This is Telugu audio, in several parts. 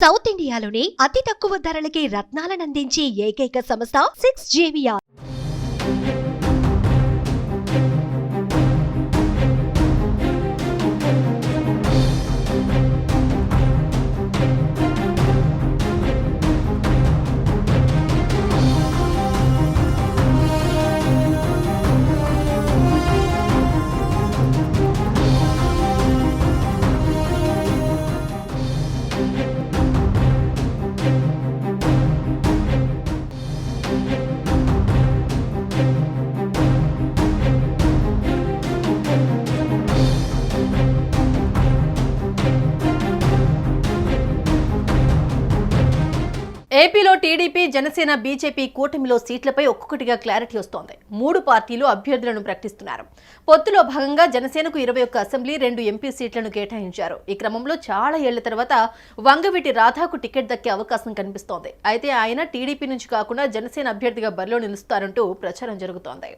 సౌత్ ఇండియాలోని అతి తక్కువ ధరలకి రత్నాలనందించే ఏకైక సంస్థ 6JVR. ఏపీలో టీడీపీ, జనసేన, బీజేపీ కూటమిలో సీట్లపై ఒక్కొక్కటిగా క్లారిటీ వస్తోంది. 3 పార్టీలు అభ్యర్థులను ప్రకటిస్తున్నారు. పొత్తులో భాగంగా జనసేనకు 21 అసెంబ్లీ, 2 ఎంపీ సీట్లను కేటాయించారు. ఈ క్రమంలో చాలా ఏళ్ల తర్వాత వంగవీటి రాధాకు టికెట్ దక్కే అవకాశం కనిపిస్తోంది. అయితే ఆయన టీడీపీ నుంచి కాకుండా జనసేన అభ్యర్థిగా బరిలో నిలుస్తారంటూ ప్రచారం జరుగుతోంది.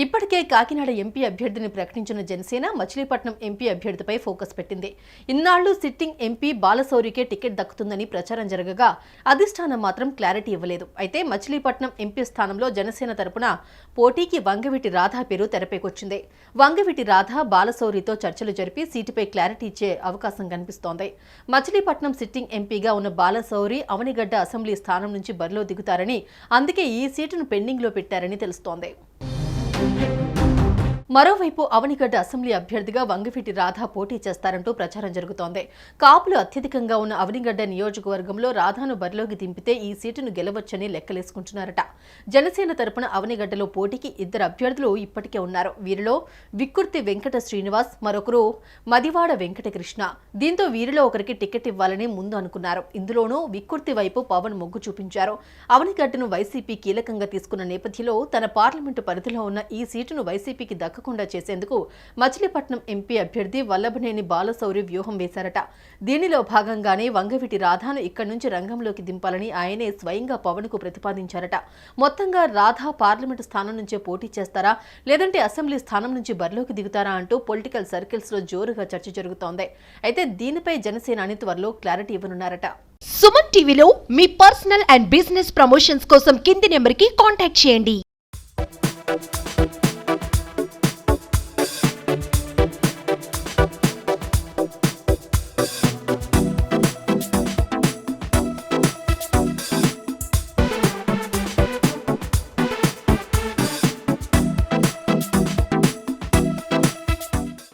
ఇప్పటికే కాకినాడ ఎంపీ అభ్యర్థిని ప్రకటించిన జనసేన మచిలీపట్నం ఎంపీ అభ్యర్థిపై ఫోకస్ పెట్టింది. ఇన్నాళ్లు సిట్టింగ్ ఎంపీ బాలశౌరికే టికెట్ దక్కుతుందని ప్రచారం జరగగా అధిష్టానం మాత్రం క్లారిటీ ఇవ్వలేదు. అయితే మచిలీపట్నం ఎంపీ స్థానంలో జనసేన తరపున పోటీకి వంగవీటి రాధా పేరు తెరపైకొచ్చింది. వంగవీటి రాధా బాలశౌరితో చర్చలు జరిపి సీటుపై క్లారిటీ ఇచ్చే అవకాశం కనిపిస్తోంది. మచిలీపట్నం సిట్టింగ్ ఎంపీగా ఉన్న బాలశౌరి అవనిగడ్డ అసెంబ్లీ స్థానం నుంచి బరిలో దిగుతారని, అందుకే ఈ సీటును పెండింగ్లో పెట్టారని తెలుస్తోంది. మరోవైపు అవనిగడ్డ అసెంబ్లీ అభ్యర్థిగా వంగవీటి రాధా పోటీ చేస్తారంటూ ప్రచారం జరుగుతోంది. కాపులు అత్యధికంగా ఉన్న అవనిగడ్డ నియోజకవర్గంలో రాధాను బరిలోకి దింపితే ఈ సీటును గెలవచ్చని లెక్కలేసుకుంటున్నారట. జనసేన తరపున అవనిగడ్డలో పోటీకి 2 అభ్యర్థులు ఇప్పటికే ఉన్నారు. వీరిలో విక్కుర్తి వెంకట శ్రీనివాస్, మరొకరు మదివాడ వెంకటకృష్ణ. దీంతో వీరిలో ఒకరికి టికెట్ ఇవ్వాలని ముందు అనుకున్నారు. ఇందులోనూ విక్కుర్తి వైపు పవన్ మొగ్గు చూపించారు. అవనిగడ్డను వైసీపీ కీలకంగా తీసుకున్న నేపథ్యంలో తన పార్లమెంటు పరిధిలో ఉన్న ఈ సీటును వైసీపీకి దక్కకుండా చేసేందుకు మచిలీపట్నం ఎంపీ అభ్యర్థి వల్లభనేని బాలశౌరి వ్యూహం వేశారట. దీనిలో భాగంగానే వంగవీటి రాధాను ఇక్కడి నుంచి రంగంలోకి దింపాలని ఆయనే స్వయంగా పవన్ కు ప్రతిపాదించారట. మొత్తంగా రాధా పార్లమెంటు స్థానం నుంచే పోటీ చేస్తారా, లేదంటే అసెంబ్లీ స్థానం నుంచి బరిలోకి దిగుతారా అంటూ పొలిటికల్ సర్కిల్స్ లో జోరుగా చర్చ జరుగుతోంది. అయితే దీనిపై జనసేనాని త్వరలో క్లారిటీ ఇవ్వనున్నారట. సుమన్ టీవీలో మీ పర్సనల్ అండ్ బిజినెస్ ప్రమోషన్స్ కోసం కింది నెంబర్కి కాంటాక్ట్ చేయండి.